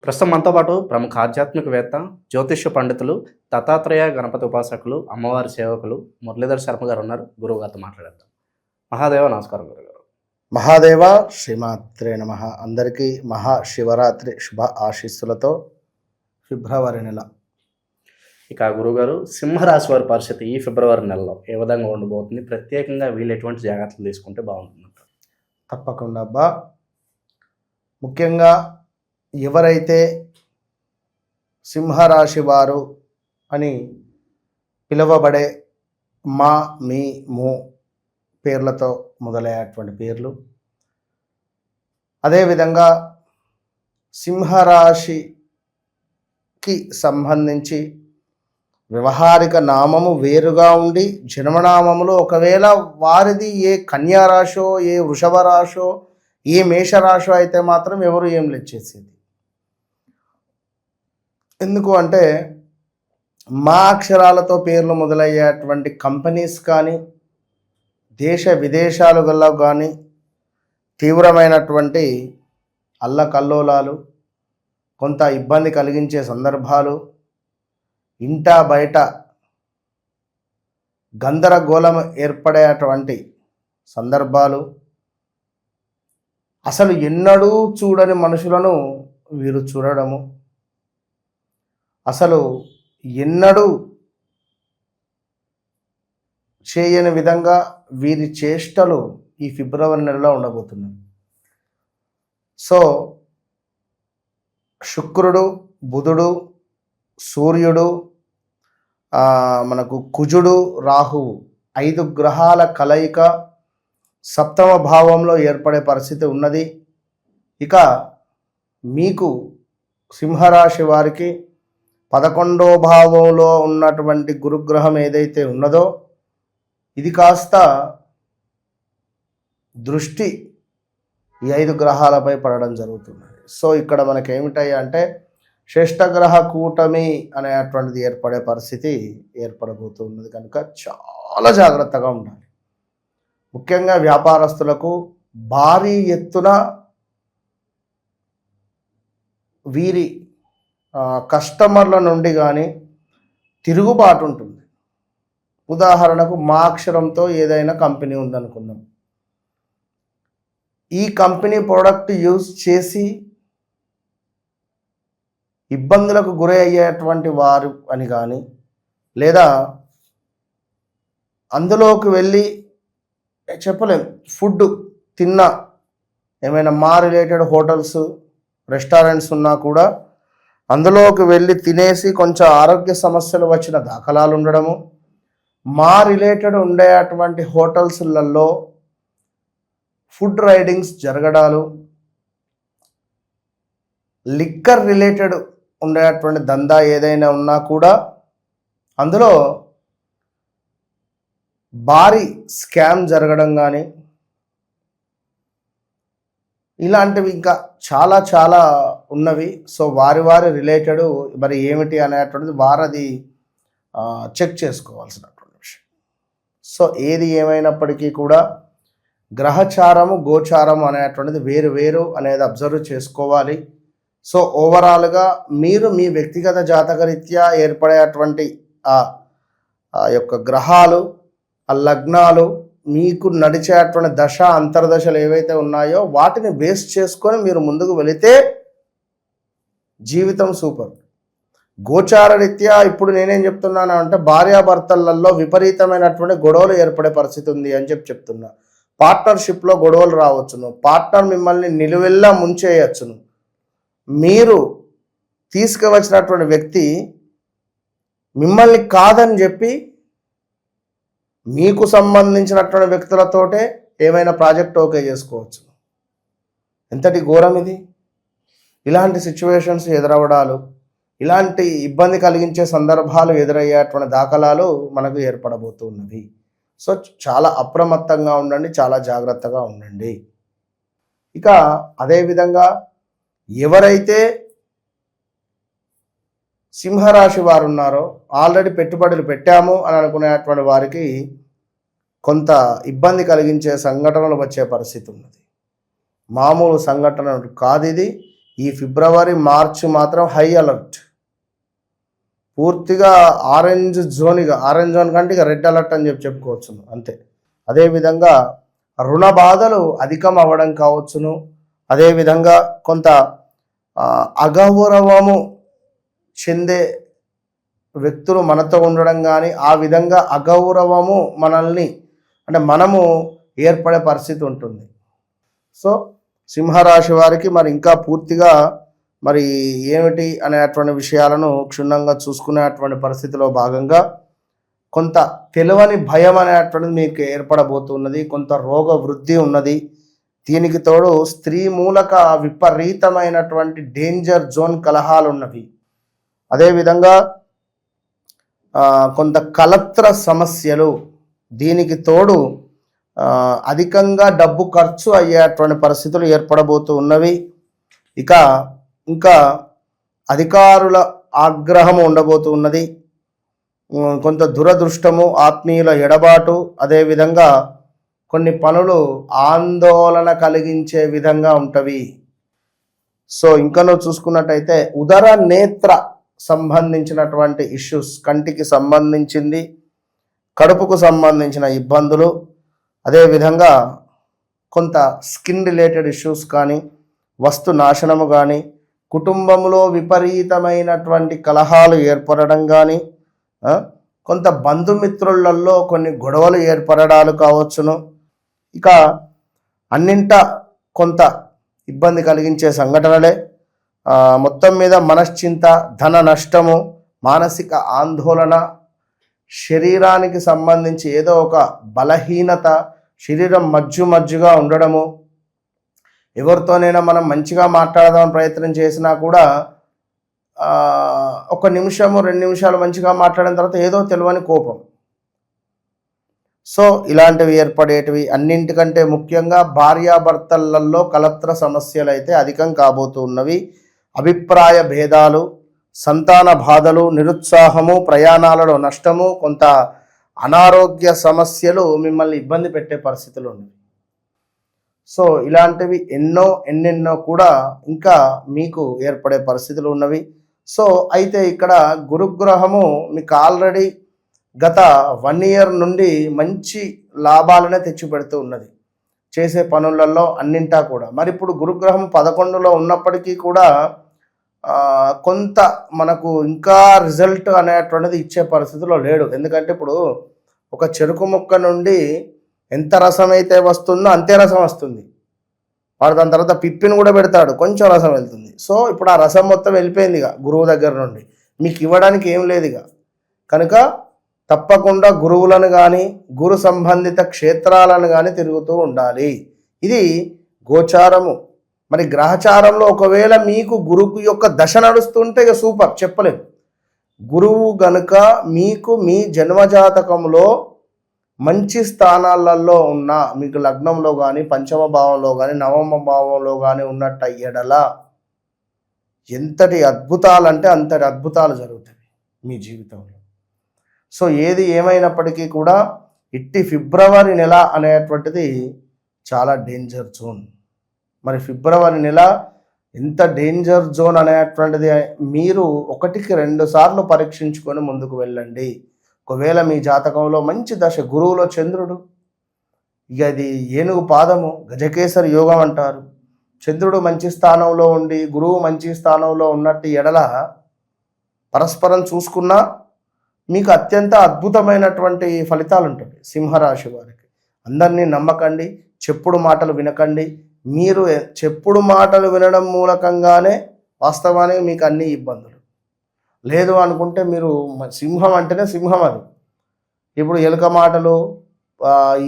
ప్రస్తుతం మనతో పాటు ప్రముఖ ఆధ్యాత్మికవేత్త, జ్యోతిష్య పండితులు, దత్తాత్రేయ గణపతి ఉపాసకులు, అమ్మవారి సేవకులు మురళీధర్ శర్మ గారు ఉన్నారు. గురువు గారితో మాట్లాడేద్దాం. మహాదేవ నమస్కారం గురుగారు. మహాదేవ శ్రీమాత్రే నమః. అందరికీ మహాశివరాత్రి శుభ ఆశీస్సులతో ఫిబ్రవరి నెల. ఇక గురుగారు, సింహరాశి వారి పరిస్థితి ఈ ఫిబ్రవరి నెలలో ఏ విధంగా ఉండబోతుంది? ప్రత్యేకంగా వీళ్ళు ఎటువంటి జాగ్రత్తలు తీసుకుంటే బాగుంటుందంటారు? తప్పకుండా అబ్బా. ముఖ్యంగా ఎవరైతే సింహరాశి వారు అని పిలువబడే మా, మీ, ము పేర్లతో మొదలయ్యేటువంటి పేర్లు, అదేవిధంగా సింహరాశికి సంబంధించి వ్యవహారిక నామము వేరుగా ఉండి జన్మనామములో ఒకవేళ వారిది ఏ కన్యారాశో, ఏ వృషభ రాశో, ఏ మేషరాశో అయితే మాత్రం ఎవరు ఏం లెచ్చేసేది. ఎందుకు అంటే మా అక్షరాలతో పేర్లు మొదలయ్యేటువంటి కంపెనీస్ కానీ, దేశ విదేశాలలో కానీ తీవ్రమైనటువంటి అల్లకల్లోలాలు, కొంత ఇబ్బంది కలిగించే సందర్భాలు, ఇంటా బయట గందరగోళం ఏర్పడేటువంటి సందర్భాలు, అసలు ఎన్నడూ చూడని మనుషులను వీరు చూడడము, అసలు ఎన్నడూ చేయని విధంగా వీరి చేష్టలు ఈ ఫిబ్రవరి నెలలో ఉండబోతున్నాయి. సో శుక్రుడు, బుధుడు, సూర్యుడు, మనకు కుజుడు, రాహువు 5 గ్రహాల కలయిక సప్తమ భావంలో ఏర్పడే పరిస్థితి ఉన్నది. ఇక మీకు సింహరాశి వారికి 11వ భావంలో ఉన్నటువంటి గురుగ్రహం ఏదైతే ఉన్నదో ఇది కాస్త దృష్టి ఈ 5 గ్రహాలపై పడడం జరుగుతున్నది. సో ఇక్కడ మనకేమిటాయి అంటే శ్రేష్టగ్రహ కూటమి అనేటువంటిది ఏర్పడే పరిస్థితి ఏర్పడబోతున్నది. కనుక చాలా జాగ్రత్తగా ఉండాలి. ముఖ్యంగా వ్యాపారస్తులకు భారీ ఎత్తున వీరి కస్టమర్ల నుండి కానీ తిరుగుబాటు ఉంటుంది. ఉదాహరణకు మా అక్షరంతో ఏదైనా కంపెనీ ఉందనుకుందాం. ఈ కంపెనీ ప్రోడక్ట్ యూజ్ చేసి ఇబ్బందులకు గురి అయ్యేటువంటి వారు అని కానీ, లేదా అందులోకి వెళ్ళి చెప్పలేం ఫుడ్ తిన్నా, ఏమైనా మా రిలేటెడ్ హోటల్స్, రెస్టారెంట్స్ ఉన్నా కూడా అందులోకి వెళ్ళి తినేసి కొంచెం ఆరోగ్య సమస్యలు వచ్చిన దాఖలాలు ఉండడము, మా రిలేటెడ్ ఉండేటువంటి హోటల్స్లలో ఫుడ్ రైడింగ్స్ జరగడాలు, లిక్కర్ రిలేటెడ్ ఉండేటువంటి దందా ఏదైనా ఉన్నా కూడా అందులో భారీ స్కామ్ జరగడం కానీ, ఇలాంటివి ఇంకా చాలా చాలా ఉన్నవి. సో వారి రిలేటెడ్ మరి ఏమిటి అనేటువంటిది వారది చెక్ చేసుకోవాల్సినటువంటి విషయం. సో ఏది ఏమైనప్పటికీ కూడా గ్రహచారము, గోచారము అనేటువంటిది వేరు వేరు అనేది అబ్జర్వ్ చేసుకోవాలి. సో ఓవరాల్గా మీరు మీ వ్యక్తిగత జాతకరీత్యా ఏర్పడేటువంటి ఆ యొక్క గ్రహాలు, ఆ లగ్నాలు, మీకు నడిచేటువంటి దశ అంతర్దశలు ఏవైతే ఉన్నాయో వాటిని బేస్ చేసుకొని మీరు ముందుకు వెళితే జీవితం సూపర్. గోచార రీత్యా ఇప్పుడు నేనేం చెప్తున్నాను అంటే భార్యాభర్తలలో విపరీతమైనటువంటి గొడవలు ఏర్పడే పరిస్థితి ఉంది అని చెప్తున్నా. పార్ట్నర్షిప్లో గొడవలు రావచ్చును, పార్ట్నర్ మిమ్మల్ని నిలువెల్లా ముంచేయచ్చును, మీరు తీసుకువచ్చినటువంటి వ్యక్తి మిమ్మల్ని కాదని చెప్పి మీకు సంబంధించినటువంటి వ్యక్తులతోటే ఏమైనా ప్రాజెక్ట్ ఓకే చేసుకోవచ్చు. ఎంతటి ఘోరం ఇది! ఇలాంటి సిచ్యువేషన్స్ ఎదురవడాలు, ఇలాంటి ఇబ్బంది కలిగించే సందర్భాలు ఎదురయ్యేటువంటి దాఖలాలు మనకు ఏర్పడబోతున్నవి. సో చాలా అప్రమత్తంగా ఉండండి, చాలా జాగ్రత్తగా ఉండండి. ఇక అదేవిధంగా ఎవరైతే సింహరాశి వారు ఉన్నారో ఆల్రెడీ పెట్టుబడులు పెట్టాము అని అనుకునేటువంటి వారికి కొంత ఇబ్బంది కలిగించే సంఘటనలు వచ్చే పరిస్థితి ఉన్నది. మామూలు సంఘటన కాదు ఇది. ఈ ఫిబ్రవరి మార్చి మాత్రం హై అలర్ట్, పూర్తిగా ఆరెంజ్ జోన్. ఇక ఆరెంజ్ జోన్ కంటే ఇక రెడ్ అలర్ట్ అని చెప్పుకోవచ్చును అంతే. అదేవిధంగా రుణ బాధలు అధికం అవ్వడం కావచ్చును. అదేవిధంగా కొంత అగౌరవము చెందే వ్యక్తులు మనతో ఉండడం కానీ, ఆ విధంగా అగౌరవము మనల్ని అంటే మనము ఏర్పడే పరిస్థితి ఉంటుంది. సో సింహరాశి వారికి మరి ఇంకా పూర్తిగా మరి ఏమిటి అనేటువంటి విషయాలను క్షుణ్ణంగా చూసుకునేటువంటి పరిస్థితిలో భాగంగా కొంత తెలియని భయం అనేటువంటిది మీకు ఏర్పడబోతున్నది. కొంత రోగ వృద్ధి ఉన్నది. దీనికి తోడు స్త్రీ మూలక విపరీతమైనటువంటి డేంజర్ జోన్ కలహాలు ఉన్నవి. అదేవిధంగా కొంత కలత్ర సమస్యలు, దీనికి తోడు అధికంగా డబ్బు ఖర్చు అయ్యేటువంటి పరిస్థితులు ఏర్పడబోతూ ఉన్నవి. ఇంకా అధికారుల ఆగ్రహం ఉండబోతూ ఉన్నది. కొంత దురదృష్టము, ఆత్మీయుల ఎడబాటు, అదేవిధంగా కొన్ని పనులు ఆందోళన కలిగించే విధంగా ఉంటవి. సో ఇంకా నువ్వు చూసుకున్నట్టయితే ఉదర నేత్ర సంబంధించినటువంటి ఇష్యూస్, కంటికి సంబంధించింది, కడుపుకు సంబంధించిన ఇబ్బందులు, అదేవిధంగా కొంత స్కిన్ రిలేటెడ్ ఇష్యూస్ కానీ, వస్తు నాశనము కానీ, కుటుంబంలో విపరీతమైనటువంటి కలహాలు ఏర్పడడం కానీ, కొంత బంధుమిత్రులలో కొన్ని గొడవలు ఏర్పడడాలు కావచ్చును. ఇక అన్నింట కొంత ఇబ్బంది కలిగించే సంఘటనలే. మొత్తం మీద మనశ్చింత, ధన నష్టము, మానసిక ఆందోళన, శరీరానికి సంబంధించి ఏదో ఒక బలహీనత, శరీరం మజ్జుగా ఉండడము, ఎవరితోనైనా మనం మంచిగా మాట్లాడదామని ప్రయత్నం చేసినా కూడా 1 నిమిషము 2 నిమిషాలు మంచిగా మాట్లాడిన తర్వాత ఏదో తెలియని కోపం. సో ఇలాంటివి ఏర్పడేటివి. అన్నింటికంటే ముఖ్యంగా భార్యాభర్తలలో కలత్ర సమస్యలు అయితే అధికం కాబోతూ ఉన్నవి. అభిప్రాయ భేదాలు, సంతాన బాధలు, నిరుత్సాహము, ప్రయాణాలలో నష్టము, కొంత అనారోగ్య సమస్యలు మిమ్మల్ని ఇబ్బంది పెట్టే పరిస్థితులు ఉన్నాయి. సో ఇలాంటివి ఎన్నెన్నో కూడా ఇంకా మీకు ఏర్పడే పరిస్థితులు ఉన్నవి. సో అయితే ఇక్కడ గురుగ్రహము మీకు ఆల్రెడీ గత 1 ఇయర్ నుండి మంచి లాభాలనే తెచ్చిపెడుతూ ఉన్నది చేసే పనులలో అన్నింటా కూడా. మరి ఇప్పుడు గురుగ్రహం 11లో ఉన్నప్పటికీ కూడా కొంత మనకు ఇంకా రిజల్ట్ అనేటువంటిది ఇచ్చే పరిస్థితిలో లేడు. ఎందుకంటే ఇప్పుడు ఒక చెరుకు ముక్క నుండి ఎంత రసం అయితే వస్తుందో అంతే రసం వస్తుంది. వాడు దాని తర్వాత పిప్పిని కూడా పెడతాడు, కొంచెం రసం వెళ్తుంది. సో ఇప్పుడు ఆ రసం మొత్తం వెళ్ళిపోయింది ఇక గురువు దగ్గర నుండి, మీకు ఇవ్వడానికి ఏం లేదు ఇక. కనుక తప్పకుండా గురువులను కానీ, గురు సంబంధిత క్షేత్రాలను కానీ తిరుగుతూ ఉండాలి. ఇది గోచారము. మరి గ్రహచారంలో ఒకవేళ మీకు గురువు యొక్క దశ నడుస్తుంటే ఇక సూపర్, చెప్పలేము. గురువు గనుక మీకు మీ జన్మజాతకంలో మంచి స్థానాలలో ఉన్న, మీకు లగ్నంలో కానీ, పంచమ భావంలో కానీ, నవమ భావంలో కానీ ఉన్నట్ట ఎడల ఎంతటి అద్భుతాలంటే అంతటి అద్భుతాలు జరుగుతాయి మీ జీవితంలో. సో ఏది ఏమైనప్పటికీ కూడా ఇట్టి ఫిబ్రవరి నెల అనేటువంటిది చాలా డేంజర్ జోన్. మరి ఫిబ్రవరి నెల ఎంత డేంజర్ జోన్ అనేటువంటిది మీరు 1కి 2 సార్లు పరీక్షించుకొని ముందుకు వెళ్ళండి. ఒకవేళ మీ జాతకంలో మంచి దశ, గురువులో చంద్రుడు, ఇక అది ఏనుగు పాదము, గజకేసరి యోగం అంటారు. చంద్రుడు మంచి స్థానంలో ఉండి గురువు మంచి స్థానంలో ఉన్నట్టు ఎడల పరస్పరం చూసుకున్నా మీకు అత్యంత అద్భుతమైనటువంటి ఫలితాలు ఉంటాయి సింహరాశి వారికి. అందరినీ నమ్మకండి, చెప్పుడు మాటలు వినకండి. మీరు చెప్పుడు మాటలు వినడం మూలకంగానే వాస్తవానికి మీకు అన్ని ఇబ్బందులు. లేదు అనుకుంటే మీరు సింహం అంటేనే సింహం అది. ఇప్పుడు ఎలుక మాటలు,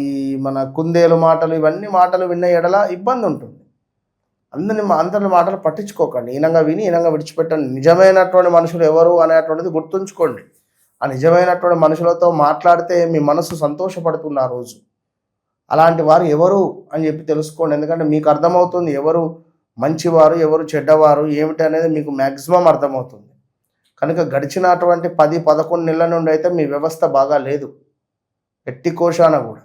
ఈ మన కుందేలు మాటలు, ఇవన్నీ మాటలు విన్న ఎడల ఇబ్బంది ఉంటుంది. అందరి మాటలు పట్టించుకోకండి, ఈనంగా విని ఈనంగా విడిచిపెట్టండి. నిజమైనటువంటి మనుషులు ఎవరు అనేటువంటిది గుర్తుంచుకోండి. ఆ నిజమైనటువంటి మనుషులతో మాట్లాడితే మీ మనసు సంతోషపడుతుంది ఆ రోజు. అలాంటి వారు ఎవరు అని చెప్పి తెలుసుకోండి. ఎందుకంటే మీకు అర్థమవుతుంది ఎవరు మంచివారు, ఎవరు చెడ్డవారు ఏమిటి అనేది మీకు మ్యాక్సిమం అర్థమవుతుంది. కనుక గడిచినటువంటి 10-11 నెలల నుండి అయితే మీ వ్యవస్థ బాగా లేదు ఎట్టి కోశాన కూడా.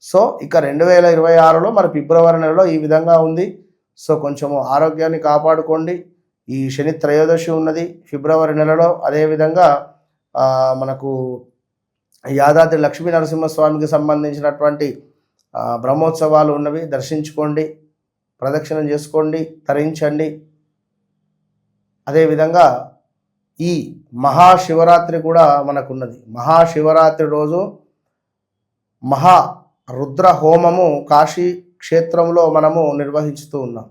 సో ఇక 2026లో మరి ఫిబ్రవరి నెలలో ఈ విధంగా ఉంది. సో కొంచెము ఆరోగ్యాన్ని కాపాడుకోండి. ఈ శని త్రయోదశి ఉన్నది ఫిబ్రవరి నెలలో. అదేవిధంగా మనకు యాదాద్రి లక్ష్మీ నరసింహస్వామికి సంబంధించినటువంటి బ్రహ్మోత్సవాలు ఉన్నవి. దర్శించుకోండి, ప్రదక్షిణం చేసుకోండి, తరించండి. అదేవిధంగా ఈ మహాశివరాత్రి కూడా మనకున్నది. మహాశివరాత్రి రోజు మహా రుద్ర హోమము కాశీ క్షేత్రంలో మనము నిర్వహిస్తూ ఉన్నాం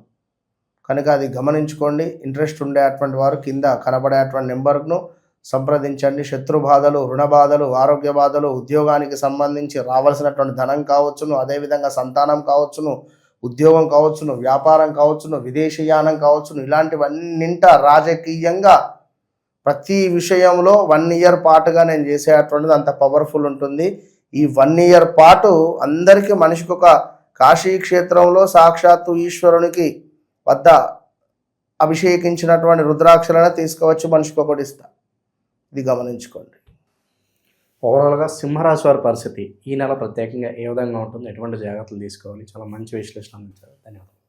కనుక అది గమనించుకోండి. ఇంట్రెస్ట్ ఉండేటువంటి వారు కింద కనబడేటువంటి నెంబర్ను సంప్రదించండి. శత్రు బాధలు, రుణ బాధలు, ఆరోగ్య బాధలు, ఉద్యోగానికి సంబంధించి రావాల్సినటువంటి ధనం కావచ్చును, అదేవిధంగా సంతానం కావచ్చును, ఉద్యోగం కావచ్చును, వ్యాపారం కావచ్చును, విదేశీయానం కావచ్చును, ఇలాంటివన్నింట రాజకీయంగా ప్రతి విషయంలో 1 ఇయర్ పాటుగా నేను చేసేటువంటిది అంత పవర్ఫుల్ ఉంటుంది. ఈ 1 ఇయర్ పాటు అందరికీ మనిషికి ఒక కాశీ క్షేత్రంలో సాక్షాత్తు ఈశ్వరునికి వద్ద అభిషేకించినటువంటి రుద్రాక్షలను తీసుకువచ్చి మనిషికి ఒకటి ఇస్తా. ఇది గమనించుకోండి. ఓవరాల్గా సింహరాశి వారి పరిస్థితి ఈ నెల ప్రత్యేకంగా ఏ విధంగా ఉంటుంది, ఎటువంటి జాగ్రత్తలు తీసుకోవాలి, చాలా మంచి విశ్లేషణ అందించారు. ధన్యవాదాలు.